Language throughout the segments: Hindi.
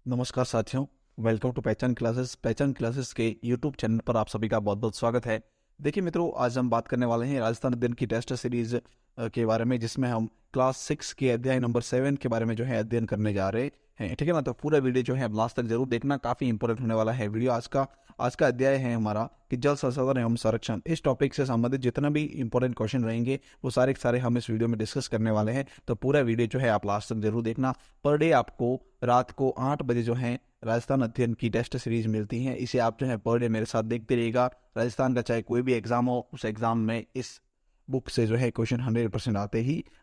नमस्कार साथियों, वेलकम टू पहचान क्लासेस। पहचान क्लासेस के यूट्यूब चैनल पर आप सभी का बहुत बहुत स्वागत है। देखिए मित्रों, आज हम बात करने वाले हैं राजस्थान अध्ययन की टेस्ट सीरीज के बारे में, जिसमें हम क्लास 6 के अध्याय नंबर 7 के बारे में जो है अध्ययन करने जा रहे हैं। ठीक है ना। तो पूरा वीडियो जो है लास्ट तक जरूर देखना, काफी इंपॉर्टेंट होने वाला है वीडियो। आज का अध्याय है हमारा कि जल संसाधन एवं संरक्षण। इस टॉपिक से संबंधित जितना भी इंपॉर्टेंट क्वेश्चन रहेंगे वो सारे के सारे हम इस वीडियो में डिस्कस करने वाले हैं। तो पूरा वीडियो जो है आप लास्ट तक जरूर देखना। पर डे आपको रात को 8 बजे जो है राजस्थान अध्ययन की टेस्ट सीरीज मिलती है। इसे आप जो है पर डे मेरे साथ देखते रहिएगा। राजस्थान का चाहे कोई भी एग्जाम हो, उस एग्जाम में इस बुक से जो है क्वेश्चन 100%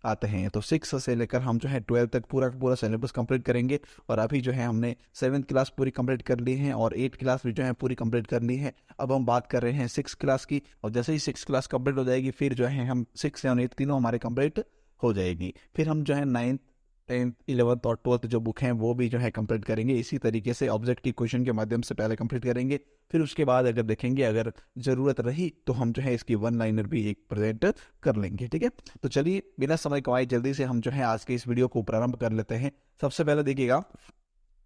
आते हैं। तो 6 से लेकर हम जो है 12 तक पूरा का पूरा सिलेबस कंप्लीट करेंगे। और अभी जो है हमने 7th क्लास पूरी कंप्लीट कर ली है और 8th क्लास भी जो है पूरी कंप्लीट कर ली है। अब हम बात कर रहे हैं 6 क्लास की, और जैसे ही 6 क्लास कंप्लीट हो जाएगी फिर जो है हम 6 और 8 तीनों हमारे कंप्लीट हो जाएगी। फिर हम जो है 9th 10th 11th और 12th जो बुक हैं वो भी जो है कंप्लीट करेंगे। इसी तरीके से ऑब्जेक्टिव क्वेश्चन के माध्यम से पहले कंप्लीट करेंगे। फिर उसके बाद अगर देखेंगे, अगर ज़रूरत रही तो हम जो है इसकी वन लाइनर भी एक प्रेजेंट कर लेंगे। ठीक है, तो चलिए बिना समय गंवाए जल्दी से हम जो है आज के इस वीडियो को प्रारंभ कर लेते हैं। सबसे पहले देखिएगा,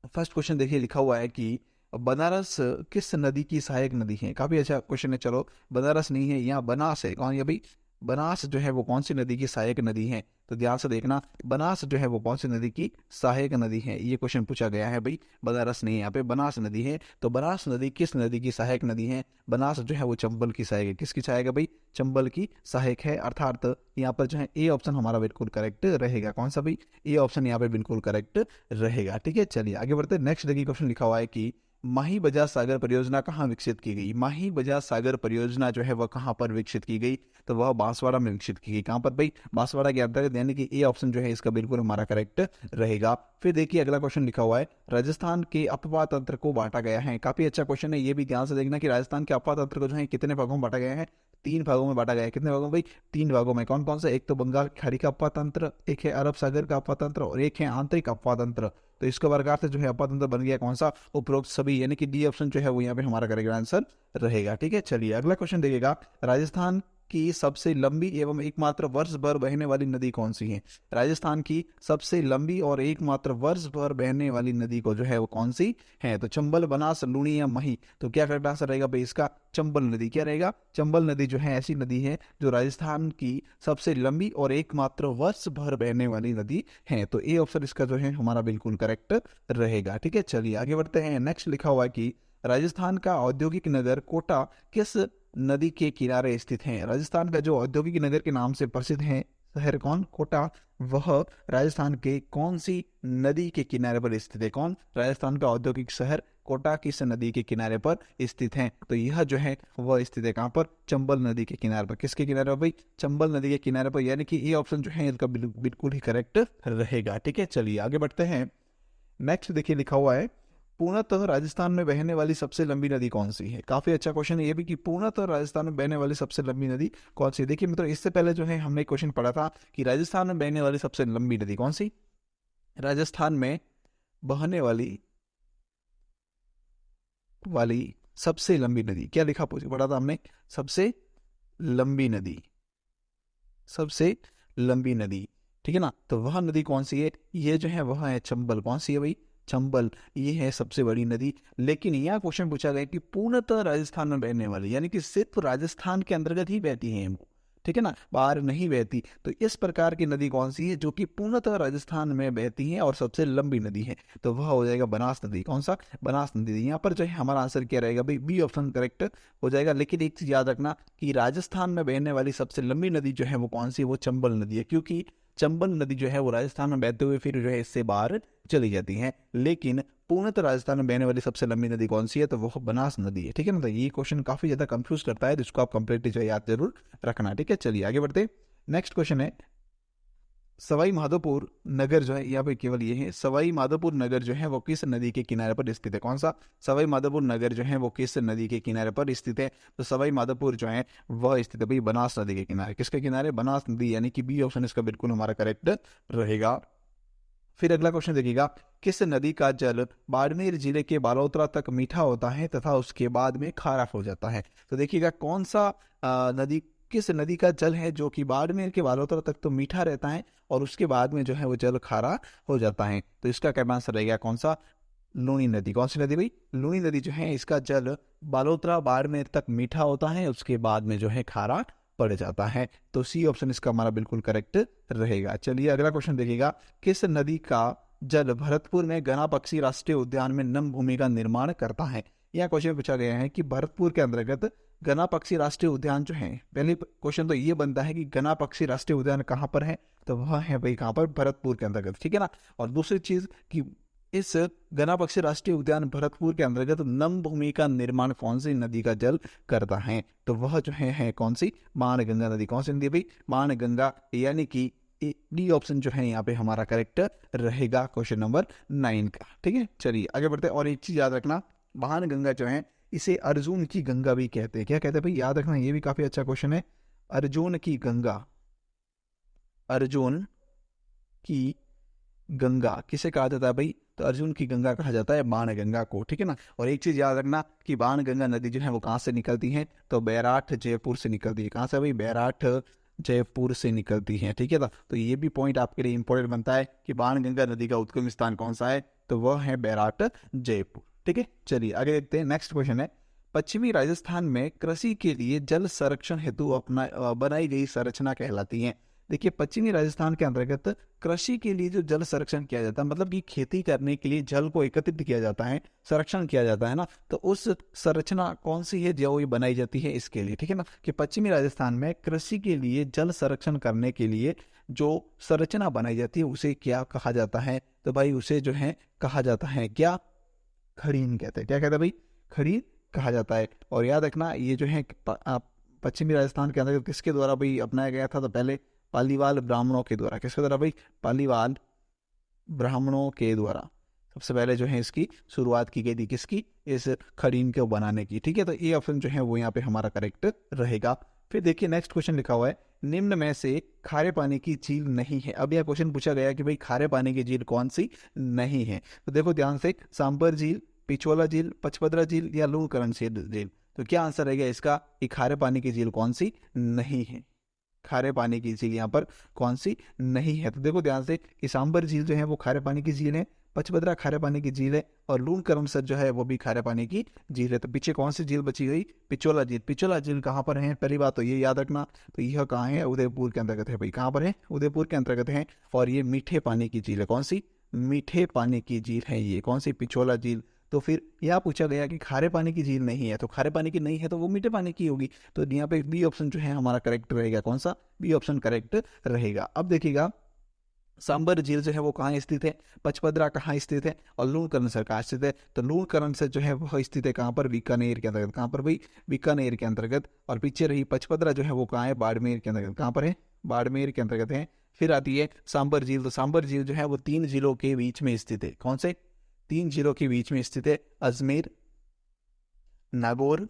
फर्स्ट क्वेश्चन देखिए, लिखा हुआ है कि बनारस किस नदी की सहायक नदी है। काफी अच्छा क्वेश्चन है। चलो, बनारस नहीं है, यहाँ बनास है। कौन है भाई? बनास जो है वो कौन सी नदी की सहायक नदी है? तो ध्यान से देखना, बनास जो है वो कौन सी नदी की सहायक नदी है, ये क्वेश्चन पूछा गया है भाई। बनारस नहीं है, यहाँ पे बनास नदी है। तो बनास नदी किस नदी की सहायक नदी है? बनास जो है वो चंबल की सहायक है। किसकी सहायक है भाई? चंबल की सहायक है। अर्थात यहाँ पर जो है ए ऑप्शन हमारा बिल्कुल करेक्ट रहेगा। कौन सा भाई? ए ऑप्शन यहाँ पे बिल्कुल करेक्ट रहेगा। ठीक है, चलिए आगे बढ़ते हैं। नेक्स्ट देखिए, क्वेश्चन लिखा हुआ है कि माही बजाज सागर परियोजना कहाँ विकसित की गई। माही बजाज सागर परियोजना जो है वह कहाँ पर विकसित की गई? तो वह बांसवाड़ा में विकसित की गई। कहाँ पर भाई? बांसवाड़ा के अंतर्गत, यानी कि ए ऑप्शन जो है इसका बिल्कुल हमारा करेक्ट रहेगा। फिर देखिए अगला क्वेश्चन लिखा हुआ है, राजस्थान के अपवा तंत्र को बांटा गया है। काफी अच्छा क्वेश्चन है, ये भी ध्यान से देखना कि राजस्थान के अपवा तंत्र को जो है कितने भागों में बांटा गया है? 3 भागों में बांटा गया है। कितने भागों में भाई? 3 भागों में। कौन कौन से? एक तो बंगाल की खाड़ी का अपवा तंत्र, एक है अरब सागर का अपवा तंत्र और एक है आंतरिक अपवा तंत्र। तो इसका प्रकार से जो है अपवा तंत्र बन गया कौन सा? उपरोक्त सभी, यानी कि डी ऑप्शन जो है वो यहाँ पे हमारा करेक्ट आंसर रहेगा। ठीक है, चलिए अगला क्वेश्चन देखिएगा, राजस्थान की सबसे लंबी एवं एकमात्र वर्ष भर बहने वाली नदी कौन सी है? राजस्थान की सबसे लंबी और एकमात्र वर्ष भर बहने वाली नदी को जो है वो कौन सी है? तो चंबल, बनास, लूनी या मही। तो क्या करेक्ट आंसर रहेगा भाई इसका? चंबल नदी। क्या रहेगा? चंबल नदी जो है ऐसी नदी है जो राजस्थान की सबसे लंबी और एकमात्र वर्ष भर बहने वाली नदी है। तो ए ऑप्शन इसका जो है हमारा बिल्कुल करेक्ट रहेगा। ठीक है, चलिए आगे बढ़ते हैं। नेक्स्ट लिखा हुआ है कि राजस्थान का औद्योगिक नगर कोटा किस नदी के किनारे स्थित है? राजस्थान का जो औद्योगिक नगर के नाम से प्रसिद्ध है शहर कौन? कोटा, वह राजस्थान के कौन सी नदी के किनारे पर स्थित है? कौन? राजस्थान का औद्योगिक शहर कोटा किस नदी के किनारे पर स्थित है? तो यह जो है वह स्थित है कहाँ पर? चंबल नदी के किनारे पर। किसके किनारे पर भाई? चंबल नदी के किनारे पर, यानी कि ये ऑप्शन जो है इसका बिल्कुल ही करेक्ट रहेगा। ठीक है, चलिए आगे बढ़ते हैं। नेक्स्ट देखिए लिखा हुआ है, पूर्णतः राजस्थान में बहने वाली सबसे लंबी नदी कौन सी है? काफी अच्छा क्वेश्चन है ये भी, कि पूर्णतः राजस्थान में बहने वाली सबसे लंबी नदी कौन सी है। देखिए मित्रों, इससे पहले जो है हमने क्वेश्चन पढ़ा था कि राजस्थान में बहने वाली सबसे लंबी नदी कौन सी? राजस्थान में बहने वाली सबसे लंबी नदी क्या लिखा पूछ पढ़ा था हमने? सबसे लंबी नदी, सबसे लंबी नदी। ठीक है ना। तो वह नदी कौन सी है? ये जो है वह है चंबल। कौन सी है भाई? चंबल, ये है सबसे बड़ी नदी। लेकिन यह क्वेश्चन पूछा गया कि पूर्णतः राजस्थान में बहने वाली, यानी कि सिर्फ राजस्थान के अंतर्गत ही बहती है वो। ठीक है ना, बाहर नहीं बहती। तो इस प्रकार की नदी कौन सी है जो कि पूर्णतः राजस्थान में बहती है और सबसे लंबी नदी है? तो वह हो जाएगा बनास नदी। कौन सा? बनास नदी। यहाँ पर जो है हमारा आंसर क्या रहेगा भाई? बी ऑप्शन करेक्ट हो जाएगा। लेकिन एक चीज याद रखना कि राजस्थान में बहने वाली सबसे लंबी नदी जो है वो कौन सी है? वो चंबल नदी है, क्योंकि चंबल नदी जो है वो राजस्थान में बहते हुए फिर जो है इससे बाहर चली जाती है। लेकिन पूर्णतः राजस्थान में बहने वाली सबसे लंबी नदी कौन सी है? तो वो बनास नदी है। ठीक है ना। तो ये क्वेश्चन काफी ज्यादा कंफ्यूज करता है, तो इसको आप कंप्लीटली जो है याद जरूर रखना। ठीक है, चलिए आगे बढ़ते। नेक्स्ट क्वेश्चन है, सवाई माधोपुर नगर जो है, यहाँ पे केवल ये है, सवाई माधोपुर नगर जो है वो किस नदी के किनारे पर स्थित है? कौन सा? सवाई माधोपुर नगर जो है वो किस नदी के किनारे पर स्थित है? तो सवाई माधोपुर जो है वह स्थित है भाई बनास नदी के किनारे। किसके किनारे? बनास नदी, यानी कि बी ऑप्शन इसका बिल्कुल हमारा करेक्ट रहेगा। फिर अगला क्वेश्चन देखिएगा, किस नदी का जल बाड़मेर जिले के बालोतरा तक मीठा होता है तथा उसके बाद में खारा हो जाता है? तो देखिएगा कौन सा नदी, किस नदी का जल है जो कि बाड़मेर के बालोतरा तक तो मीठा रहता है और उसके बाद में जो है वो जल खारा हो जाता है? तो इसका क्या आंसर रहेगा? कौन सा? लूनी नदी। कौन सी नदी भाई? लूनी नदी जो है इसका जल बालोतरा बाड़मेर तक मीठा होता है, उसके बाद में जो है खारा पड़ जाता है। तो सी ऑप्शन इसका हमारा बिल्कुल करेक्ट रहेगा। चलिए अगला क्वेश्चन देखिएगा, किस नदी का जल भरतपुर में गना पक्षी राष्ट्रीय उद्यान में नम भूमि का निर्माण करता है? यह क्वेश्चन पूछा गया है कि भरतपुर के अंतर्गत गना पक्षी राष्ट्रीय उद्यान जो है, पहले क्वेश्चन तो ये बनता है कि गना पक्षी राष्ट्रीय उद्यान कहाँ पर है, तो वह है भाई कहाँ पर? भरतपुर के अंतर्गत, ठीक है ना। और दूसरी चीज कि इस गना पक्षी राष्ट्रीय उद्यान भरतपुर के अंतर्गत नम भूमि का निर्माण कौन सी नदी का जल करता है, तो वह जो है कौन सी? माणगंगा नदी। कौन सी नदी भाई? माणगंगा, यानी कि डी ऑप्शन जो है यहाँ पे हमारा करेक्ट रहेगा क्वेश्चन नंबर 9 का, ठीक है। चलिए आगे बढ़ते हैं। और एक चीज याद रखना, बाणगंगा जो है इसे अर्जुन की गंगा भी कहते हैं। क्या कहते हैं भाई? याद रखना, ये भी काफी अच्छा क्वेश्चन है। अर्जुन की गंगा, अर्जुन की गंगा किसे कहा जाता है भाई? तो अर्जुन की गंगा कहा जाता है बाणगंगा को, ठीक है ना। और एक चीज याद रखना कि बाणगंगा नदी जो है वो कहाँ से निकलती है, तो बैराठ जयपुर से निकलती है। कहाँ से भाई? बैराठ जयपुर से निकलती है, ठीक है ना। तो ये भी पॉइंट आपके लिए इंपॉर्टेंट बनता है कि बाणगंगा नदी का उद्गम स्थान कौन सा है, तो वह है बैराठ जयपुर, ठीक है। चलिए आगे देखते हैं। नेक्स्ट क्वेश्चन है, पश्चिमी राजस्थान में कृषि के लिए जल संरक्षण हेतु बनाई गई संरचना कहलाती है। देखिए पश्चिमी राजस्थान के अंतर्गत कृषि के लिए जो जल संरक्षण किया जाता है, मतलब कि खेती करने के लिए जल को एकत्रित किया जाता है, संरक्षण किया जाता है ना, तो उस संरचना कौन सी है जो ये बनाई जाती है इसके लिए, ठीक है ना। कि पश्चिमी राजस्थान में कृषि के लिए जल संरक्षण करने के लिए जो संरचना बनाई जाती है उसे क्या कहा जाता है, तो भाई उसे जो है कहा जाता है क्या? खरीन कहते हैं। क्या कहते हैं भाई? खरीन कहा जाता है। और याद रखना ये जो है पश्चिमी राजस्थान के अंदर किसके द्वारा भाई अपनाया गया था, तो पहले पालीवाल ब्राह्मणों के द्वारा। किसके द्वारा भाई? पालीवाल ब्राह्मणों के द्वारा सबसे पहले जो है इसकी शुरुआत की गई थी, किसकी? इस खरीन को बनाने की, ठीक है। तो ये ऑप्शन जो है वो यहाँ पे हमारा करेक्ट रहेगा। फिर देखिए नेक्स्ट क्वेश्चन लिखा हुआ है, निम्न में से खारे पानी की झील नहीं है। अब यह क्वेश्चन पूछा गया कि भाई खारे पानी की झील कौन सी नहीं है, तो देखो ध्यान से, सांबर झील, पिछोला झील, पचपदरा झील या लूणकरण झील। तो क्या आंसर रहेगा इसका कि खारे पानी की झील कौन सी नहीं है? खारे पानी की झील यहाँ पर कौन सी नहीं है, तो देखो ध्यान से कि सांबर झील जो है वो खारे पानी की झील है, पचपदरा खारे पानी की झील है, और लूणकरणसर जो है वो भी खारे पानी की झील है। तो पीछे कौन सी झील बची गई? पिछोला झील। पिछोला झील कहाँ पर है? पहली बात तो ये याद रखना, तो यह कहाँ है? उदयपुर के अंतर्गत है भाई। कहाँ पर है? उदयपुर के अंतर्गत है। और ये मीठे पानी की झील है। कौन सी? मीठे पानी की झील है ये। कौन सी? पिछोला झील। तो फिर यह पूछा गया कि खारे पानी की झील नहीं है, तो खारे पानी की नहीं है तो वो मीठे पानी की होगी, तो यहाँ पे बी ऑप्शन जो है हमारा करेक्ट रहेगा। कौन सा? बी ऑप्शन करेक्ट रहेगा। अब देखिएगा सांबर झील जो है वो कहाँ स्थित है, पचपदरा कहाँ स्थित है, और लूणकरणसर कहाँ स्थित है, तो लूणकरणसर जो है वह स्थित है कहाँ पर? बीकानेर के अंतर्गत। कहाँ पर भाई? बीकानेर के अंतर्गत। और पीछे रही पचपदरा जो है वो कहाँ है? बाड़मेर के अंतर्गत। कहाँ पर है? बाड़मेर के अंतर्गत है। फिर आती है सांबर झील, तो सांबर झील जो है वो 3 जिलों के बीच में स्थित है। कौन से? 3 जिलों के बीच में स्थित है, अजमेर, नागौर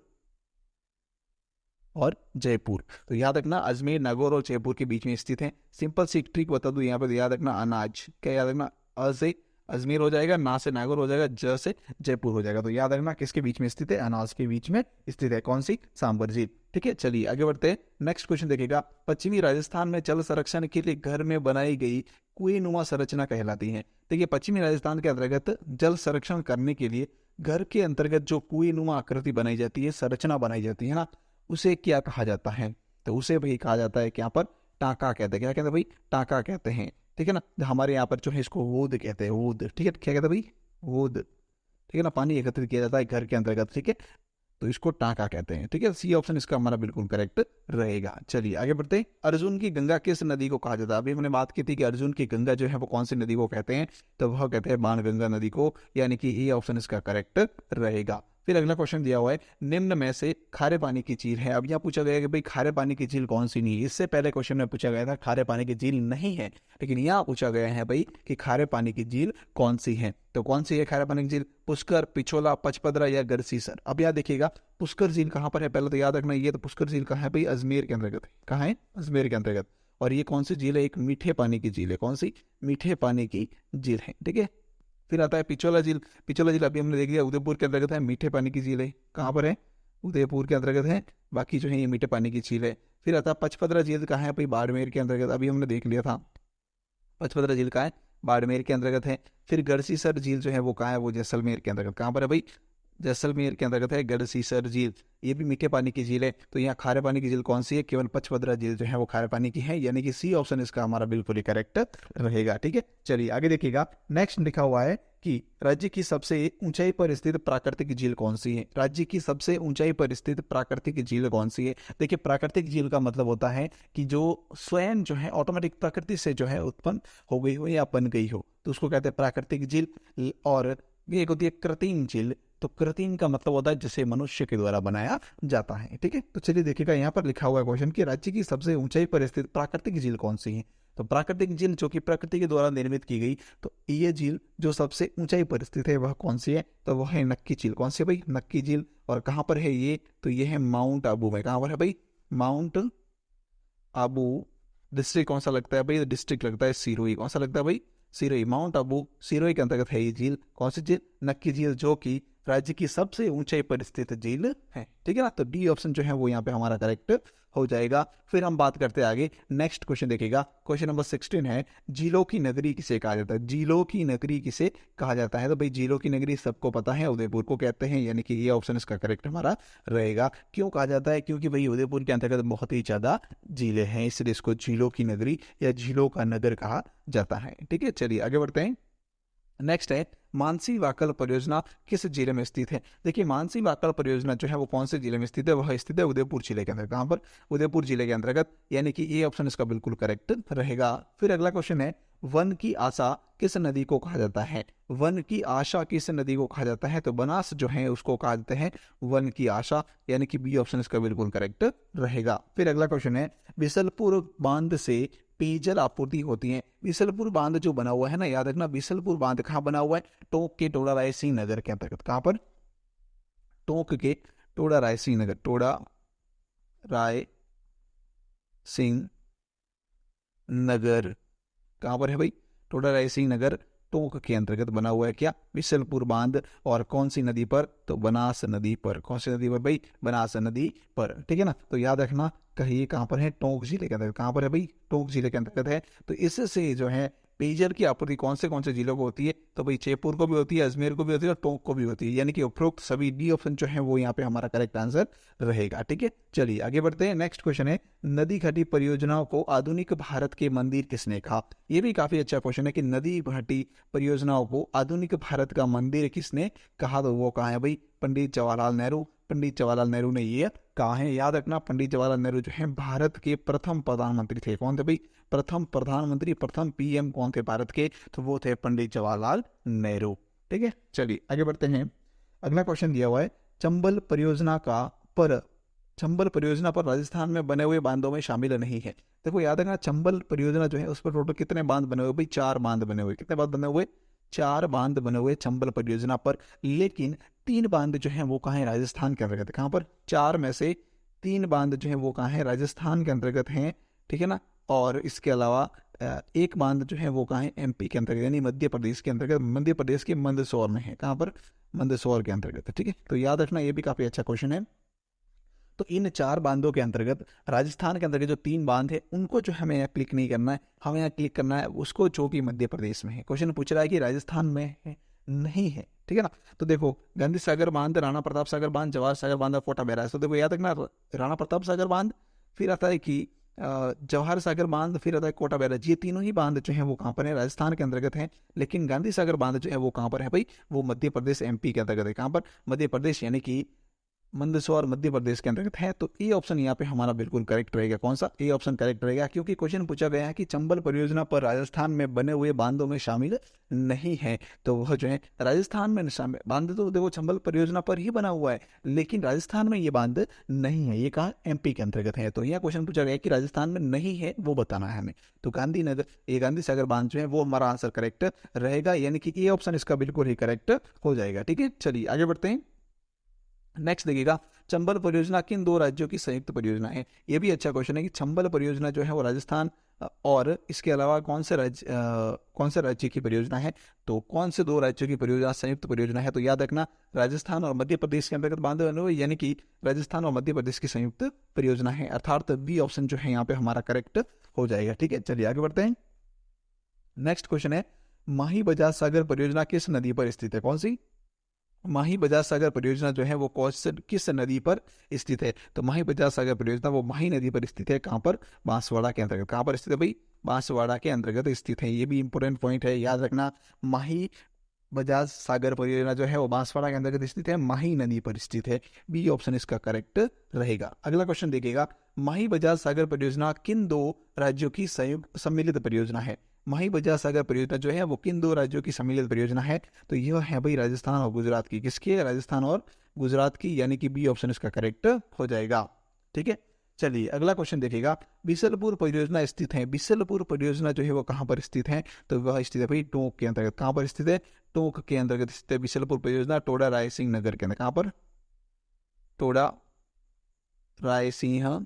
और जयपुर। तो याद रखना अजमेर, नागौर और जयपुर के बीच में स्थित है। सिंपल सी ट्रिक बता दूं यहाँ पर, याद रखना अनाज, क्या याद रखना? अ से अजमेर हो जाएगा, ना से नागौर हो जाएगा, ज से जयपुर हो जाएगा। तो याद रखना किसके बीच में स्थित है? अनाज के बीच में स्थित है। कौन सी? सांबर झील, ठीक है। चलिए आगे बढ़ते हैं। नेक्स्ट क्वेश्चन देखिएगा, पश्चिमी राजस्थान में जल संरक्षण के लिए घर में बनाई गई कुएनुमा संरचना कहलाती है। देखिए पश्चिमी राजस्थान के अंतर्गत जल संरक्षण करने के लिए घर के अंतर्गत जो कुएनुमा आकृति बनाई जाती है, संरचना बनाई जाती है ना, उसे क्या कहा जाता है, तो उसे भाई कहा जाता है क्या पर? टाका कहते हैं। क्या कहते हैं भाई? टाका कहते हैं, ठीक है ना। हमारे यहाँ पर जो है इसको वोद कहते हैं, वोद, ठीक है। क्या कहते हैं भाई? वोद, ठीक है ना। पानी एकत्रित किया जाता है घर के अंतर्गत, ठीक है, तो इसको टाका कहते हैं, ठीक है। सी ऑप्शन इसका हमारा बिल्कुल करेक्ट रहेगा। चलिए आगे बढ़ते हैं। अर्जुन की गंगा किस नदी को कहा जाता है? अभी हमने बात की थी कि अर्जुन की गंगा जो है वो कौन सी नदी को कहते हैं, तो वह कहते हैं बाणगंगा नदी को, यानी कि ये ऑप्शन इसका करेक्ट रहेगा। फिर अगला क्वेश्चन दिया हुआ है, निम्न में से खारे पानी की झील है। अब यहाँ पूछा गया कि भाई खारे पानी की झील कौन सी नहीं है। इससे पहले क्वेश्चन में पूछा गया था खारे पानी की झील नहीं है, लेकिन यहाँ पूछा गया है भाई कि खारे पानी की झील कौन सी है, तो कौन सी है खारे पानी की झील? पुष्कर, पिछोला, पचपदरा या गढ़सीसर। अब यहाँ देखिएगा पुष्कर झील कहाँ पर है, पहले तो याद रखना, ये तो पुष्कर झील कहाँ है भाई? अजमेर के अंतर्गत है। कहाँ है? अजमेर के अंतर्गत। और ये कौन सी झील है? एक मीठे पानी की झील है। कौन सी? मीठे पानी की झील है, ठीक है। फिर आता है पिछोला झील। पिछोला झील अभी हमने देख लिया, उदयपुर के अंतर्गत है, मीठे पानी की झील है। कहाँ पर है? उदयपुर के अंतर्गत है। बाकी जो है ये मीठे पानी की झील है। फिर आता है पचपदरा झील, कहाँ है भाई? बाड़मेर के अंतर्गत, अभी हमने देख लिया था। पचपदरा झील कहाँ है? बाड़मेर के अंतर्गत है। फिर गढ़सीसर झील जो है वो कहाँ है, वो जैसलमेर के अंतर्गत। कहाँ पर है भाई, जैसलमेर के अंतर्गत है गढ़सीसर झील। ये भी मीठे पानी की झील है। तो यहाँ खारे पानी की झील कौन सी है, केवल पचभद्रा झील जो है वो खारे पानी की है, यानी कि सी ऑप्शन इसका हमारा बिल्कुल ही करेक्ट रहेगा। ठीक है, चलिए आगे देखिएगा। नेक्स्ट लिखा हुआ है कि राज्य की सबसे ऊंचाई पर स्थित प्राकृतिक झील कौन सी है। राज्य की सबसे ऊंचाई पर स्थित प्राकृतिक झील कौन सी है। देखिए, प्राकृतिक झील का मतलब होता है कि जो स्वयं जो है ऑटोमेटिक प्रकृति से जो है उत्पन्न हो गई हो या बन गई हो, तो उसको कहते हैं प्राकृतिक झील। और ये एक होती है कृत्रिम झील। तो कृत्रिम का मतलब होता है जिसे मनुष्य के द्वारा बनाया जाता है। ठीक है, तो चलिए देखिएगा, यहाँ पर लिखा हुआ है क्वेश्चन कि राज्य की सबसे ऊंचाई पर स्थित प्राकृतिक झील कौन सी है। तो प्राकृतिक झील जो कि प्रकृति के द्वारा निर्मित की गई, तो ये झील जो सबसे ऊंचाई पर स्थित है वह कौन सी है, तो वह है नक्की झील। कौन सी है भाई, नक्की झील। और कहाँ पर है ये, तो ये है माउंट आबू में। कहाँ पर है भाई, माउंट आबू। डिस्ट्रिक्ट कौन सा लगता है भाई, डिस्ट्रिक्ट लगता है सिरोही। कौन सा लगता है भाई, सिरोही। माउंट आबू सिरोही के अंतर्गत है ये झील। कौन सी झील, नक्की झील, जो कि राज्य की सबसे ऊंचाई पर स्थित झील है। ठीक है ना, तो डी ऑप्शन जो है वो यहाँ पे हमारा करेक्ट हो जाएगा। फिर हम बात करते हैं आगे, नेक्स्ट क्वेश्चन देखिएगा। क्वेश्चन नंबर 16 है, झीलों की नगरी किसे कहा जाता है। झीलों की नगरी किसे कहा जाता है। तो भाई झीलों की नगरी सबको पता है, उदयपुर को कहते हैं, यानी कि ये ऑप्शन इसका करेक्ट हमारा रहेगा। क्यों कहा जाता है, क्योंकि भाई उदयपुर के अंतर्गत बहुत ही ज्यादा झीलें हैं, इसलिए इसको झीलों की नगरी या झीलों का नगर कहा जाता है। ठीक है, चलिए आगे बढ़ते हैं। नेक्स्ट है, मानसी वाकल परियोजना किस जिले में स्थित है। देखिए, मानसी वाकल परियोजना जो है वो कौन से जिले में स्थित है, वह स्थित है उदयपुर जिले के अंदर। कहाँ पर, उदयपुर जिले के अंतर्गत, यानी कि ये ऑप्शन इसका बिल्कुल करेक्ट रहेगा। फिर अगला क्वेश्चन है, वन की आशा किस नदी को कहा जाता है। वन की आशा किस नदी को कहा जाता है, तो बनास जो है उसको कहा जाता है वन की आशा, यानी कि बी ऑप्शन इसका बिल्कुल करेक्ट रहेगा। फिर अगला क्वेश्चन है, बिसलपुर बांध से पेयजल आपूर्ति होती है। बिसलपुर बांध जो बना हुआ है ना, याद रखना, बिसलपुर बांध कहाँ बना हुआ है, टोंक के टोडा रायसिंह नगर के अंतर्गत। कहाँ पर, टोंक के टोडा रायसिंह नगर, टोडा राय सिंह नगर। कहाँ पर है भाई, टोडा रायसिंह नगर, टोंक के अंतर्गत बना हुआ है क्या, बिसलपुर बांध। और कौन सी नदी पर, तो बनास नदी पर। कौन सी नदी पर भाई, बनास नदी पर। ठीक है ना, तो याद रखना कहिए कहाँ पर है, टोंक जिले के अंतर्गत। कहाँ पर है भाई, टोंक जिले के अंतर्गत है। तो इससे जो है पेयजल की आपूर्ति कौन से जिलों को होती है, तो भाई जयपुर को भी होती है, अजमेर को भी होती है और टोंक को भी होती है, यानी कि उपरोक्त सभी डी ऑप्शन जो है वो यहाँ पे हमारा करेक्ट आंसर रहेगा। ठीक है, चलिए आगे बढ़ते हैं। नेक्स्ट क्वेश्चन है, नदी घाटी परियोजनाओं को आधुनिक भारत के मंदिर किसने कहा। ये भी काफी अच्छा क्वेश्चन है कि नदी घाटी परियोजनाओं को आधुनिक भारत का मंदिर किसने कहा, तो वो कहा है भाई, पंडित जवाहरलाल नेहरू। पंडित जवाहरलाल नेहरू ने ये कहा है। याद रखना, पंडित जवाहरलाल नेहरू जो है भारत के प्रथम प्रधानमंत्री थे। कौन थे भाई, प्रथम प्रधानमंत्री, प्रथम पीएम कौन थे भारत के, तो वो थे पंडित जवाहरलाल नेहरू। ठीक है, चलिए आगे बढ़ते हैं। अगला क्वेश्चन दिया हुआ है, चंबल परियोजना पर राजस्थान में बने हुए बांधों में शामिल नहीं है। देखो याद रखना, चंबल परियोजना जो है उस पर टोटल कितने बांध बने हुए भाई, 4 बांध बने हुए। कितने बांध बने हुए, 4 बांध बने हुए चंबल परियोजना पर। लेकिन 3 बांध जो है वो कहाँ है, राजस्थान के अंतर्गत। कहाँ पर, 4 में से 3 बांध जो है वो कहाँ है, राजस्थान के अंतर्गत हैं। ठीक है ना, और इसके अलावा एक बांध जो है वो कहाँ है, एमपी के अंतर्गत, यानी मध्य प्रदेश के अंतर्गत, मध्य प्रदेश के मंदसौर में है। कहाँ पर, मंदसौर के अंतर्गत। ठीक है, तो याद रखना ये भी काफी अच्छा क्वेश्चन है। तो इन 4 बांधों के अंतर्गत राजस्थान के अंतर्गत जो 3 बांध है उनको जो हमें यहाँ क्लिक नहीं करना है, हमें यहाँ क्लिक करना है उसको जो कि मध्य प्रदेश में है। क्वेश्चन पूछ रहा है कि राजस्थान में है, नहीं है। ठीक है ना, तो देखो, गांधी सागर बांध, राणा प्रताप सागर बांध, जवाहर सागर बांध और कोटा बैराज। तो देखो याद रखना, राणा प्रताप सागर बांध, फिर आता है कि जवाहर सागर बांध, फिर आता है कोटा बैराज। ये तीनों ही बांध जो है वो कहाँ पर है, राजस्थान के अंतर्गत है। लेकिन गांधी सागर बांध जो है वो कहाँ पर है भाई, वो मध्य प्रदेश एमपी के अंतर्गत है। कहाँ पर, मध्य प्रदेश, यानी कि मंदसौर मध्य प्रदेश के अंतर्गत है। तो ए ऑप्शन यहाँ पे हमारा बिल्कुल करेक्ट रहेगा। कौन सा, ए ऑप्शन करेक्ट रहेगा, क्योंकि क्वेश्चन पूछा गया है कि चंबल परियोजना पर राजस्थान में बने हुए बांधों में शामिल नहीं है। तो वह जो है राजस्थान में शामिल बांध, तो देखो चंबल परियोजना पर ही बना हुआ है, लेकिन राजस्थान में ये बांध नहीं है। ये कहा, एमपी के अंतर्गत है। तो यह क्वेश्चन पूछा गया कि राजस्थान में नहीं है, वो बताना है हमें। तो गांधीनगर, ये गांधी सागर बांध जो है वो हमारा आंसर करेक्ट रहेगा, यानी कि ये ऑप्शन इसका बिल्कुल ही करेक्ट हो जाएगा। ठीक है, चलिए आगे बढ़ते हैं। नेक्स्ट देखिएगा, चंबल परियोजना किन 2 राज्यों की संयुक्त परियोजना है। यह भी अच्छा क्वेश्चन है कि चंबल परियोजना जो है वो राजस्थान और इसके अलावा कौन से राज्य की परियोजना है। तो कौन से 2 राज्यों की परियोजना संयुक्त परियोजना है, तो याद रखना राजस्थान और मध्य प्रदेश के अंतर्गत बांध बने हुए, यानी कि राजस्थान और मध्य प्रदेश की संयुक्त परियोजना है, अर्थात बी ऑप्शन जो है यहाँ पे हमारा करेक्ट हो जाएगा। ठीक है, चलिए आगे बढ़ते हैं। नेक्स्ट क्वेश्चन है, माही बजाज सागर परियोजना किस नदी पर स्थित है? कौन सी? माही बजाज सागर परियोजना जो है वो किस नदी पर स्थित है? तो माही बजाज सागर परियोजना वो माही नदी पर स्थित है। कहाँ पर? बांसवाड़ा के अंतर्गत। कहाँ पर स्थित है भाई? बांसवाड़ा के अंतर्गत स्थित है। ये भी इंपॉर्टेंट पॉइंट है, याद रखना। माही बजाज सागर परियोजना जो है वो बांसवाड़ा के अंतर्गत स्थित है, माही नदी पर स्थित है। बी ऑप्शन इसका करेक्ट रहेगा। अगला क्वेश्चन देखिएगा, माही बजाज सागर परियोजना किन दो राज्यों की संयुक्त सम्मिलित परियोजना है? माही बजाज सागर परियोजना जो है वो किन दो राज्यों की सम्मिलित परियोजना है? तो यह है भाई राजस्थान और गुजरात की। किसकी? राजस्थान और गुजरात की, यानी कि बी ऑप्शन इसका करेक्ट हो जाएगा। ठीक है, चलिए अगला क्वेश्चन देखिएगा, बिसलपुर परियोजना स्थित है। बिसलपुर परियोजना जो है वो कहाँ पर स्थित है? तो वह स्थित है भाई टोंक के अंतर्गत। कहाँ पर स्थित है? टोंक के अंतर्गत स्थित है बिसलपुर परियोजना, टोडा रायसिंह नगर के अंदर। कहाँ पर? टोडा रायसिंह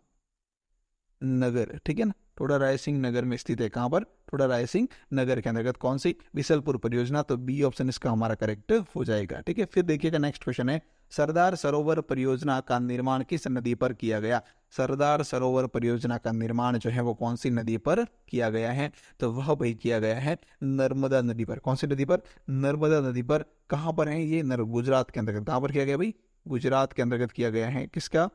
नगर, ठीक है ना, टोडा रायसिंह नगर में स्थित है। कहाँ पर? टोडा रायसिंह नगर के अंतर्गत कौन सी? बिसलपुर परियोजना। तो बी ऑप्शन इसका हमारा करेक्ट हो जाएगा। ठीक है, फिर देखिएगा नेक्स्ट क्वेश्चन है, सरदार सरोवर परियोजना का निर्माण किस नदी पर किया गया? सरदार सरोवर परियोजना का निर्माण जो है वो कौन सी नदी पर किया गया है? तो वह भाई किया गया है नर्मदा नदी पर। कौन सी नदी पर? नर्मदा नदी पर। कहाँ पर है ये? गुजरात के अंतर्गत। कहाँ पर किया गया भाई? गुजरात के अंतर्गत किया गया है। किसका?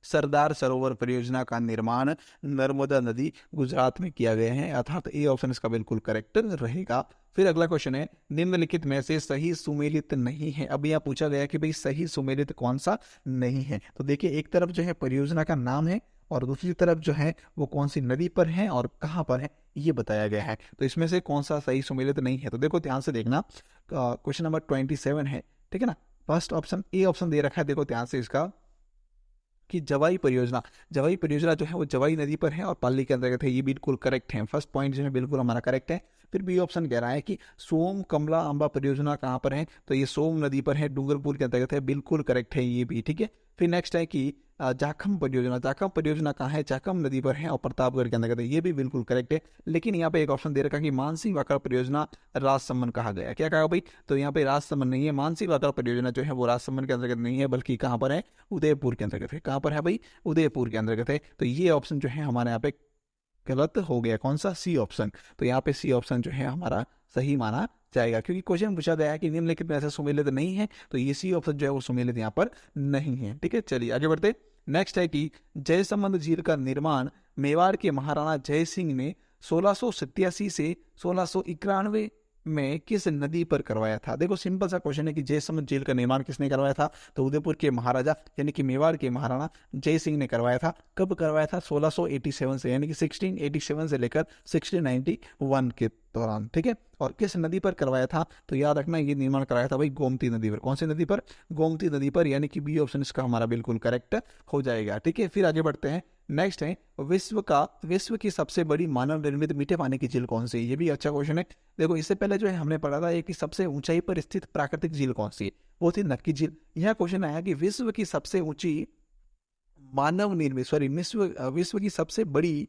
सरदार सरोवर परियोजना का निर्माण नर्मदा नदी गुजरात में किया गया है, अर्थात ए ऑप्शन इसका बिल्कुल करेक्ट रहेगा। फिर अगला क्वेश्चन है, निम्नलिखित में से सही सुमेलित नहीं है। अब यह पूछा गया कि भाई सही सुमेलित कौन सा नहीं है? तो देखिए, एक तरफ जो है परियोजना का नाम है और दूसरी तरफ जो है वो कौन सी नदी पर है और कहाँ पर है ये बताया गया है। तो इसमें से कौन सा सही सुमेलित नहीं है? तो देखो ध्यान से देखना, क्वेश्चन नंबर 27 है, ठीक है ना। फर्स्ट ऑप्शन ए ऑप्शन दे रखा है, देखो ध्यान से इसका, कि जवाई परियोजना। जवाई परियोजना जो है वो जवाई नदी पर है और पाली के अंतर्गत है। ये बिल्कुल करेक्ट है, फर्स्ट पॉइंट जो है बिल्कुल हमारा करेक्ट है। फिर बी ऑप्शन कह रहा है कि सोम कमला अंबा परियोजना कहाँ पर है? तो ये सोम नदी पर है, डूंगरपुर के अंतर्गत है, बिल्कुल करेक्ट है ये भी। ठीक है, फिर नेक्स्ट है कि जाखम परियोजना। जाखम परियोजना कहाँ है? जाखम नदी पर है और प्रतापगढ़ के अंतर्गत है, ये भी बिल्कुल करेक्ट है। लेकिन यहाँ पे एक ऑप्शन दे रखा है कि मानसी वाकड़ परियोजना राजसमंद कहा गया। क्या कहा भाई? तो यहाँ पे राजसमंद नहीं है, मानसी वाकड़ परियोजना जो है वो राजसमंद के अंतर्गत नहीं है, बल्कि कहाँ पर है? उदयपुर के अंतर्गत है। कहाँ पर है भाई? उदयपुर के अंतर्गत है। तो ये ऑप्शन जो है हमारे यहाँ पे गलत हो गया। कौन सा? C option. तो यहाँ पे सी ऑप्शन जो है हमारा सही माना जाएगा, क्योंकि क्वेश्चन पूछा गया है कि निम्नलिखित में ऐसा सुमेलित नहीं है, तो ये सी ऑप्शन जो है वो सुमेलित यहाँ पर नहीं है। ठीक है, चलिए आगे बढ़ते। नेक्स्ट है कि जयसमंद झील का निर्माण मेवाड़ के महाराणा जय सिंह ने 1687 से 1691 में किस नदी पर करवाया था? देखो सिंपल सा क्वेश्चन है कि जयसमंद झील का निर्माण किसने करवाया था? तो उदयपुर के महाराजा यानी कि मेवाड़ के महाराणा जय सिंह ने करवाया था। कब करवाया था? 1687 से, यानी कि 1687 से लेकर 1691 के दौरान। ठीक है, और किस नदी पर करवाया था? तो याद रखना, ये निर्माण कराया था भाई गोमती नदी पर। कौन सी नदी पर? गोमती नदी पर, यानी कि बी ऑप्शन इसका हमारा बिल्कुल करेक्ट हो जाएगा। ठीक है, फिर आगे बढ़ते हैं। नेक्स्ट है, विश्व की सबसे बड़ी मानव निर्मित मीठे पानी की झील कौन सी है? ये भी अच्छा क्वेश्चन है। देखो इससे पहले जो है हमने पढ़ा था कि सबसे ऊंचाई पर स्थित प्राकृतिक झील कौन सी है? वो थी नक्की झील। यह क्वेश्चन आया कि विश्व की सबसे ऊंची मानव निर्मित विश्व की सबसे बड़ी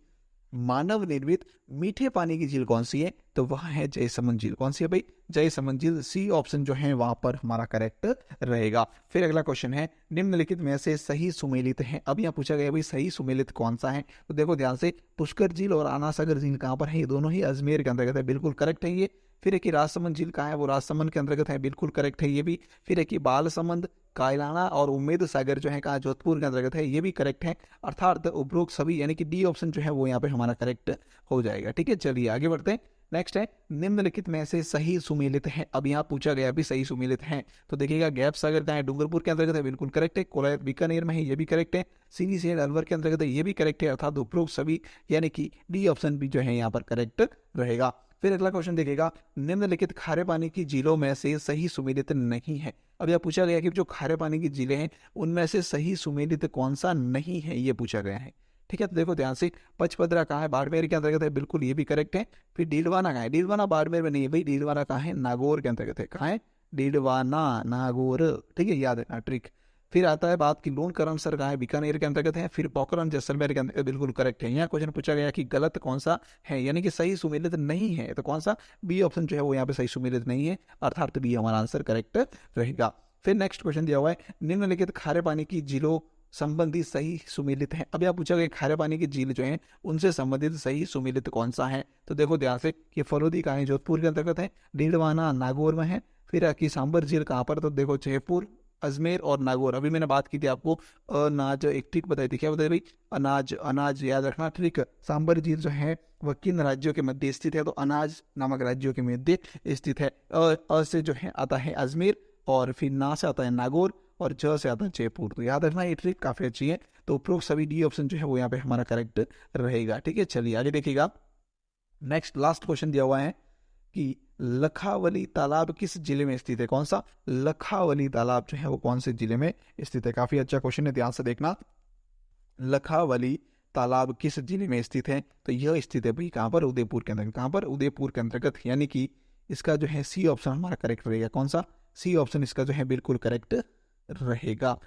मानव निर्मित मीठे पानी की झील कौन सी है? तो वह है जयसमंद झील। कौन सी है भाई? जयसमंद झील। सी ऑप्शन जो है वहां पर हमारा करेक्ट रहेगा। फिर अगला क्वेश्चन है, निम्नलिखित में से सही सुमेलित है। अब यहाँ पूछा गया भाई सही सुमेलित कौन सा है? तो देखो ध्यान से, पुष्कर झील और आनासागर झील कहाँ पर है? ये दोनों ही अजमेर के अंतर्गत है, बिल्कुल करेक्ट है ये। फिर एक राजसमंद झील कहाँ है? वो राजसमंद के अंतर्गत है, बिल्कुल करेक्ट है ये भी। फिर एक बालसमंद, कायलाना और उम्मेद सागर जो है कहाँ? जोधपुर के अंतर्गत है, ये भी करेक्ट है। अर्थात उपरोक्त सभी, यानी कि डी ऑप्शन जो है वो यहाँ पे हमारा करेक्ट हो जाएगा। ठीक है, चलिए आगे बढ़ते हैं। नेक्स्ट है, निम्नलिखित में से सही सुमेलित है। अब यहाँ पूछा गया भी सही सुमेलित है, तो देखिएगा गैप सागर का है, डूंगरपुर के अंतर्गत है, बिल्कुल करेक्ट है। कोलायत बीकानेर में है, ये भी करेक्ट है। सीरी सेठ अलवर के अंतर्गत है, ये भी करेक्ट है। अर्थात उपरोक्त सभी, यानी कि डी ऑप्शन भी जो है यहाँ पर करेक्ट रहेगा। फिर अगला क्वेश्चन देखिएगा, निम्नलिखित खारे पानी की झीलों में से सही सुमेलित नहीं है। अब यह पूछा गया कि जो खारे पानी की झीलें हैं उनमें से सही सुमेलित कौन सा नहीं है, ये पूछा गया है। ठीक है, तो देखो ध्यान से, पचपदरा कहाँ है? बाड़मेर के अंतर्गत है, बिल्कुल ये भी करेक्ट है। फिर डीडवाना कहाँ है? डीडवाना बाड़मेर में नहीं है भाई, डीडवाना कहाँ है? नागौर के अंतर्गत है। कहाँ है? डीडवाना, नागौर। ठीक है, याद है ट्रिक। फिर आता है बात की लोनकरण सर कहाँ है? बीकानेर के अंतर्गत है। फिर पोखरण जैसलमेर के अंतर्गत, बिल्कुल करेक्ट है। यहाँ क्वेश्चन पूछा गया कि गलत कौन सा है, यानी कि सही सुमेलित नहीं है, तो कौन सा? बी ऑप्शन जो है वो यहाँ पे सही सुमेलित नहीं है, अर्थात बी हमारा आंसर करेक्ट रहेगा। फिर नेक्स्ट क्वेश्चन दिया हुआ है, निम्नलिखित खारे पानी की झीलों संबंधित सही सुमेलित है। अभी आप पूछा गया खारे पानी की झील जो है उनसे संबंधित सही सुमेलित कौन सा है, तो देखो ध्यान से कि फलोदी कहाँ है, जोधपुर के अंतर्गत है। डीडवाना नागौर में है। फिर की सांबर झील कहाँ पर, तो देखो जयपुर, अजमेर और नागौर। अभी मैंने बात की थी आपको अनाज, एक ट्रिक बताई थी, क्या बताई भाई, अनाज, अनाज याद रखना ट्रिक। सांबर झील जो है वह किन राज्यों के मध्य स्थित है, तो अनाज नामक राज्यों के मध्य स्थित है। अ से जो है आता है अजमेर, और फिर ना से आता है नागौर, और ज से आता है जयपुर। तो याद रखना ये ट्रिक काफी अच्छी है। तो उपरोक्त सभी डी ऑप्शन जो है वो यहाँ पे हमारा करेक्ट रहेगा। ठीक है, चलिए आगे देखिएगा। नेक्स्ट लास्ट क्वेश्चन दिया हुआ है कि लखावली तालाब किस जिले में स्थित है, कौन सा, लखावली तालाब जो है वो कौन से जिले में स्थित है। काफी अच्छा क्वेश्चन है, ध्यान से देखना। लखावली तालाब किस जिले में स्थित है, तो यह स्थित है भाई कहाँ पर, उदयपुर के अंतर्गत। कहाँ पर, उदयपुर के अंतर्गत, यानी कि इसका जो है सी ऑप्शन हमारा करेक्ट रहेगा। कौन सा, सी ऑप्शन इसका जो है बिल्कुल करेक्ट रहेगा।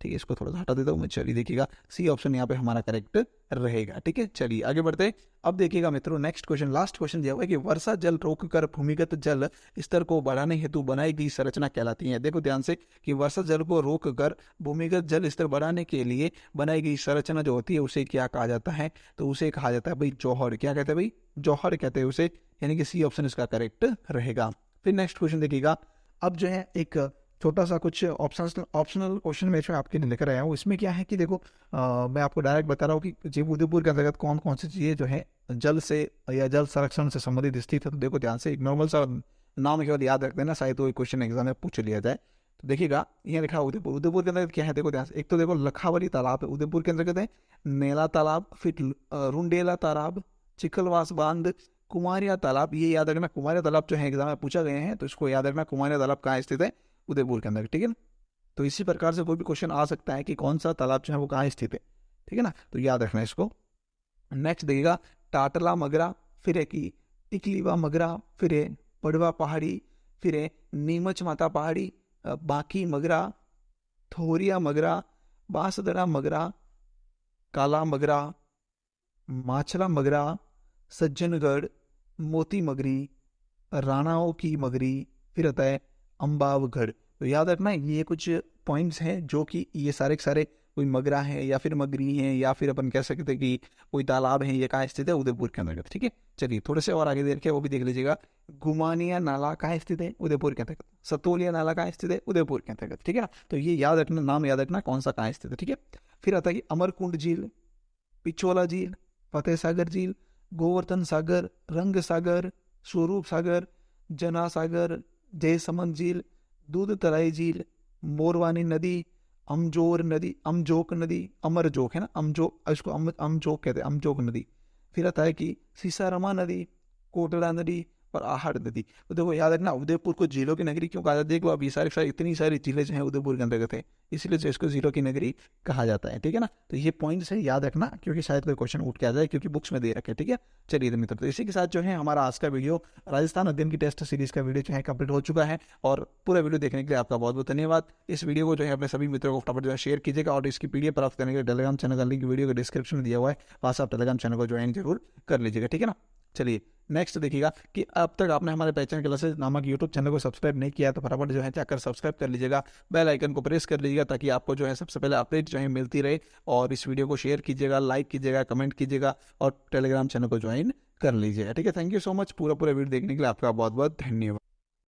ठीक है, इसको थोड़ा सा हटा देता हूँ मैं। चलिए देखिएगा, सी ऑप्शन यहाँ पे हमारा करेक्ट रहेगा। ठीक है, चलिए आगे बढ़ते। अब देखिएगा मित्रों, नेक्स्ट क्वेश्चन, लास्ट क्वेश्चन दिया हुआ है कि वर्षा जल रोककर भूमिगत जल स्तर को बढ़ाने हेतु बनाई गई संरचना कहलाती है। देखो ध्यान से कि वर्षा जल को रोककर भूमिगत जल स्तर बढ़ाने के लिए बनाई गई संरचना जो होती है उसे क्या कहा जाता है, तो उसे कहा जाता है भाई जौहर। क्या कहते हैं भाई, जौहर कहते हैं उसे, यानी कि सी ऑप्शन इसका करेक्ट रहेगा। फिर नेक्स्ट क्वेश्चन देखिएगा। अब जो है एक छोटा सा कुछ ऑप्शनल क्वेश्चन में जो आपके लिए लेकर आया हूँ। इसमें क्या है कि देखो मैं आपको डायरेक्ट बता रहा हूँ कि जैव उदयपुर के अंतर्गत कौन कौन सी चीज़ें जो है जल से या जल संरक्षण से संबंधित स्थित है। तो देखो ध्यान से, एक नॉर्मल सा नाम केवल याद रख देना, शायद वो क्वेश्चन एग्जाम में पूछ लिया जाए। तो देखिएगा यहाँ लिखा उदयपुर, उदयपुर के अंतर्गत क्या है, देखो ध्यान से। एक तो देखो लखावली तालाब है, उदयपुर के अंतर्गत है। नेला तालाब, फिर रुंडेला तालाब, चिखलवास बांध, कुमारिया तालाब। ये याद रखना, कुमारिया तालाब जो है एग्जाम में पूछा गए हैं, तो इसको याद रखना, कुमारिया तालाब कहाँ स्थित है, उदयपुर के अंदर। ठीक है ना, तो इसी प्रकार से कोई भी क्वेश्चन आ सकता है कि कौन सा तालाब जो है वो कहाँ स्थित है। ठीक है ना, तो याद रखना इसको। नेक्स्ट देखिएगा, टाटला मगरा, फिर है कि टिकलीवा मगरा, फिर है पड़वा पहाड़ी, फिर है नीमच माता पहाड़ी, बाकी मगरा, थोरिया मगरा, बांसदरा मगरा, काला मगरा, माछला मगरा, सज्जनगढ़, मोती मगरी, राणाओं की मगरी, फिर आता है अम्बावगढ़। तो याद रखना ये कुछ पॉइंट्स हैं जो कि ये सारे के सारे कोई मगरा है या फिर मगरी है या फिर अपन कह सकते हैं कि कोई तालाब है, ये कहाँ स्थित है, उदयपुर के अंतर्गत। ठीक है, चलिए थोड़े से और आगे देख के वो भी देख लीजिएगा। गुमानिया नाला कहाँ स्थित है, उदयपुर के अंतर्गत। सतोलिया नाला कहाँ स्थित है, उदयपुर के अंतर्गत। ठीक है ना, तो ये याद रखना, नाम याद रखना कौन सा कहाँ स्थित है। ठीक है, फिर आता है कि अमरकुंड झील, पिछोला झील, फतेह सागर झील, गोवर्धन सागर, रंग सागर, स्वरूप सागर, जना सागर, जयसमंद झील, दूध तराई झील, मोरवानी नदी, अमजोर नदी, अमजोक नदी, अमरजोक है ना, अमजोक, इसको अमजोक कहते हैं, अमजोक नदी। फिर आता है कि सीसारमा नदी, कोटड़ा नदी और आहड़ नदी। तो देखो याद रखना, उदयपुर को झीलों की नगरी क्यों कहा जाता है, देखो अब ये सारी इतनी सारी झीलें जो हैं उदयपुर के अंतर्गत है, इसलिए जो इसको झीलों की नगरी कहा जाता है। ठीक है ना, तो ये पॉइंट्स है, याद रखना, क्योंकि शायद कोई क्वेश्चन उठ के आ जाए, क्योंकि बुक्स में दे रखे। ठीक है, चलिए तो मित्र, तो इसी के साथ जो है हमारा आज का वीडियो राजस्थान अध्ययन की टेस्ट सीरीज का वीडियो जो है कंप्लीट हो चुका है। और पूरा वीडियो देखने के लिए आपका बहुत बहुत धन्यवाद। इस वीडियो को जो है अपने सभी मित्रों को फटाफट जो है शेयर कीजिएगा, और इसकी पीडीएफ प्राप्त करने के लिए टेलीग्राम चैनल का लिंक वीडियो के डिस्क्रिप्शन में दिया हुआ है, वहाँ से आप टेलीग्राम चैनल को ज्वाइन जरूर कर लीजिएगा। ठीक है ना, चलिए नेक्स्ट देखिएगा कि अब तक आपने हमारे पहचान क्लासेस नामक यूट्यूब चैनल को सब्सक्राइब नहीं किया तो फटाफट जो है जाकर सब्सक्राइब कर लीजिएगा, बेल आइकन को प्रेस कर लीजिएगा, ताकि आपको जो है सबसे पहले अपडेट जो है मिलती रहे। और इस वीडियो को शेयर कीजिएगा, लाइक कीजिएगा, कमेंट कीजिएगा, और टेलीग्राम चैनल को ज्वाइन कर लीजिएगा। ठीक है, थैंक यू सो मच पूरा वीडियो देखने के लिए, आपका बहुत बहुत धन्यवाद।